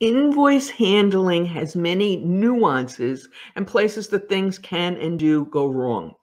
Invoice handling has many nuances and places that things can and do go wrong.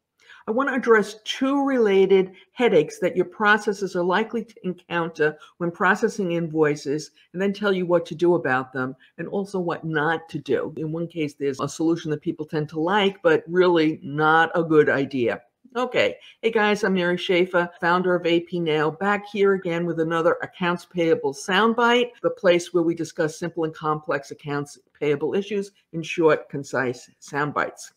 I want to address two related headaches that your processes are likely to encounter when processing invoices, and then tell you what to do about them and also what not to do. In one case, there's a solution that people tend to like, but really not a good idea. Okay. Hey guys, I'm Mary Schaefer, founder of AP Now, back here again with another accounts payable soundbite, the place where we discuss simple and complex accounts payable issues in short, concise soundbites.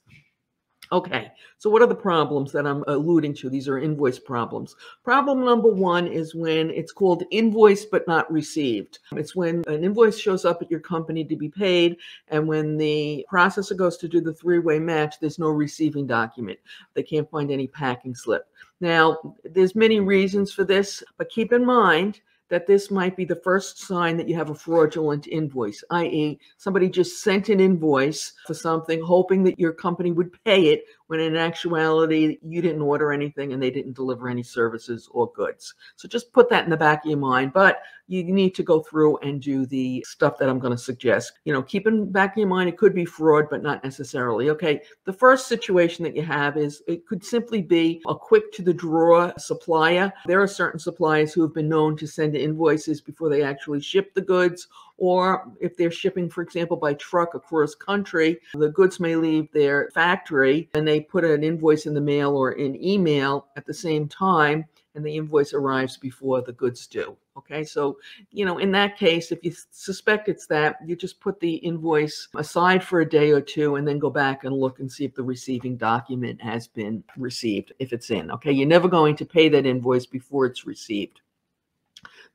Okay, so what are the problems that I'm alluding to? These are invoice problems. Problem number one is when it's called invoiced but not received. It's when an invoice shows up at your company to be paid, and when the processor goes to do the three-way match, there's no receiving document. They can't find any packing slip. Now, there's many reasons for this, but keep in mind that this might be the first sign that you have a fraudulent invoice, i.e. somebody just sent an invoice for something hoping that your company would pay it when in actuality you didn't order anything and they didn't deliver any services or goods. So just put that in the back of your mind, but you need to go through and do the stuff that I'm going to suggest. Keep in the back of your mind, it could be fraud, but not necessarily. Okay, the first situation that you have is it could simply be a quick to the draw supplier. There are certain suppliers who have been known to send invoices before they actually ship the goods, or if they're shipping, for example, by truck across country, the goods may leave their factory and they put an invoice in the mail or in email at the same time, and the invoice arrives before the goods do. Okay, so, in that case, if you suspect it's that, you just put the invoice aside for a day or two and then go back and look and see if the receiving document has been received, if it's in. Okay, you're never going to pay that invoice before it's received.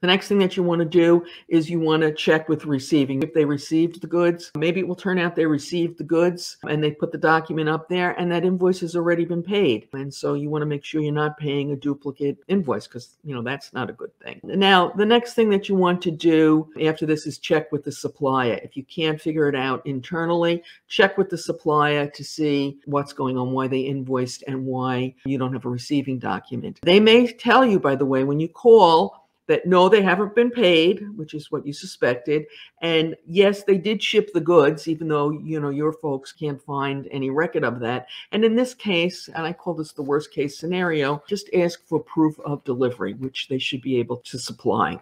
The next thing that you want to do is you want to check with receiving. If they received the goods, maybe it will turn out they received the goods and they put the document up there and that invoice has already been paid. And so you want to make sure you're not paying a duplicate invoice because, that's not a good thing. Now, the next thing that you want to do after this is check with the supplier. If you can't figure it out internally, check with the supplier to see what's going on, why they invoiced and why you don't have a receiving document. They may tell you, by the way, when you call, that no, they haven't been paid, which is what you suspected. And yes, they did ship the goods, even though, your folks can't find any record of that. And in this case, and I call this the worst case scenario, just ask for proof of delivery, which they should be able to supply.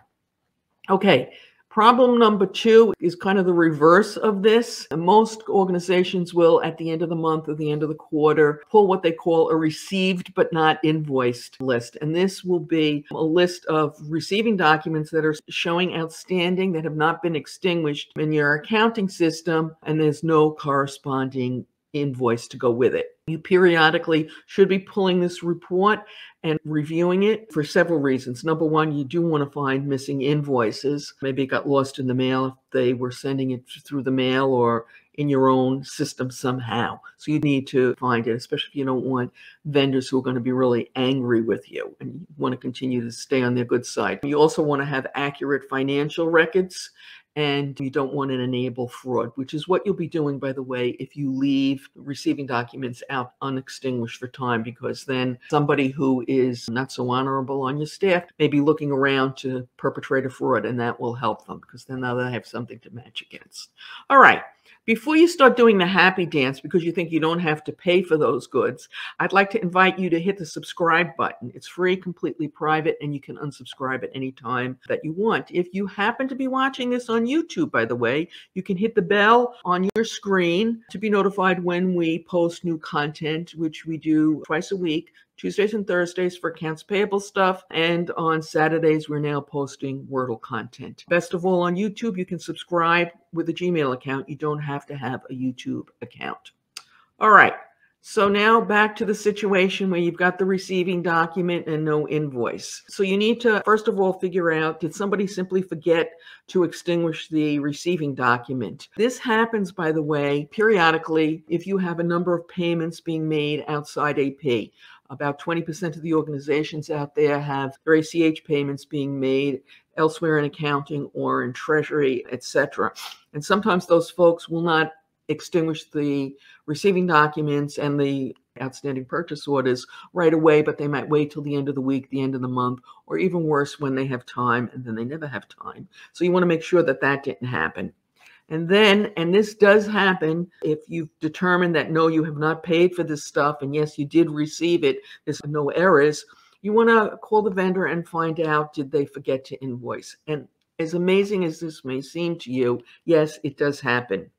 Okay. Problem number two is kind of the reverse of this. Most organizations will, at the end of the month or the end of the quarter, pull what they call a received but not invoiced list. And this will be a list of receiving documents that are showing outstanding that have not been extinguished in your accounting system, and there's no corresponding invoice to go with it. You periodically should be pulling this report and reviewing it for several reasons. Number one, you do want to find missing invoices. Maybe it got lost in the mail if they were sending it through the mail or in your own system somehow. So you need to find it, especially if you don't want vendors who are going to be really angry with you and you want to continue to stay on their good side. You also want to have accurate financial records, and you don't want to enable fraud, which is what you'll be doing, by the way, if you leave receiving documents out unextinguished for time, because then somebody who is not so honorable on your staff may be looking around to perpetrate a fraud, and that will help them because then now they have something to match against. All right. Before you start doing the happy dance because you think you don't have to pay for those goods, I'd like to invite you to hit the subscribe button. It's free, completely private, and you can unsubscribe at any time that you want. If you happen to be watching this on YouTube, by the way, you can hit the bell on your screen to be notified when we post new content, which we do twice a week. Tuesdays and Thursdays for accounts payable stuff, and on Saturdays we're now posting Wordle content. Best of all, on YouTube you can subscribe with a Gmail account. You don't have to have a YouTube account. All right, so now back to the situation where you've got the receiving document and no invoice. So you need to first of all figure out, did somebody simply forget to extinguish the receiving document? This happens, by the way, periodically if you have a number of payments being made outside AP. About 20% of the organizations out there have their ACH payments being made elsewhere in accounting or in treasury, etc. And sometimes those folks will not extinguish the receiving documents and the outstanding purchase orders right away, but they might wait till the end of the week, the end of the month, or even worse, when they have time and then they never have time. So you want to make sure that that didn't happen. And then, and this does happen if you've determined that no, you have not paid for this stuff, and yes, you did receive it, there's no errors, you want to call the vendor and find out, did they forget to invoice? And as amazing as this may seem to you, yes, it does happen.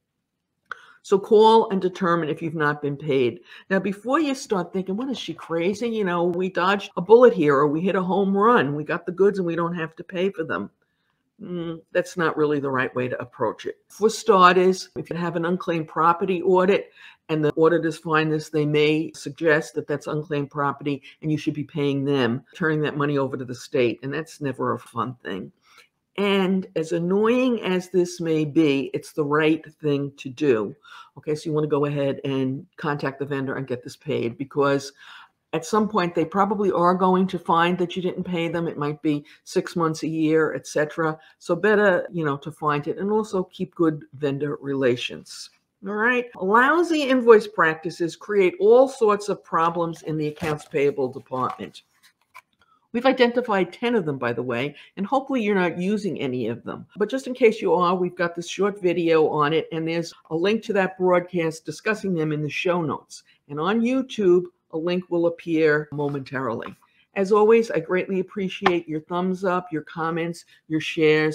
So call and determine if you've not been paid. Now, before you start thinking, what is she crazy? You know, we dodged a bullet here, or we hit a home run. We got the goods and we don't have to pay for them. That's not really the right way to approach it. For starters, if you have an unclaimed property audit and the auditors find this, they may suggest that that's unclaimed property and you should be paying them, turning that money over to the state. And that's never a fun thing. And as annoying as this may be, it's the right thing to do. Okay, so you want to go ahead and contact the vendor and get this paid, because at some point they probably are going to find that you didn't pay them. It might be 6 months, a year, etc. So better, to find it, and also keep good vendor relations. All right. Lousy invoice practices create all sorts of problems in the accounts payable department. We've identified 10 of them, by the way, and hopefully you're not using any of them. But just in case you are, we've got this short video on it, and there's a link to that broadcast discussing them in the show notes. And on YouTube, a link will appear momentarily. As always, I greatly appreciate your thumbs up, your comments, your shares.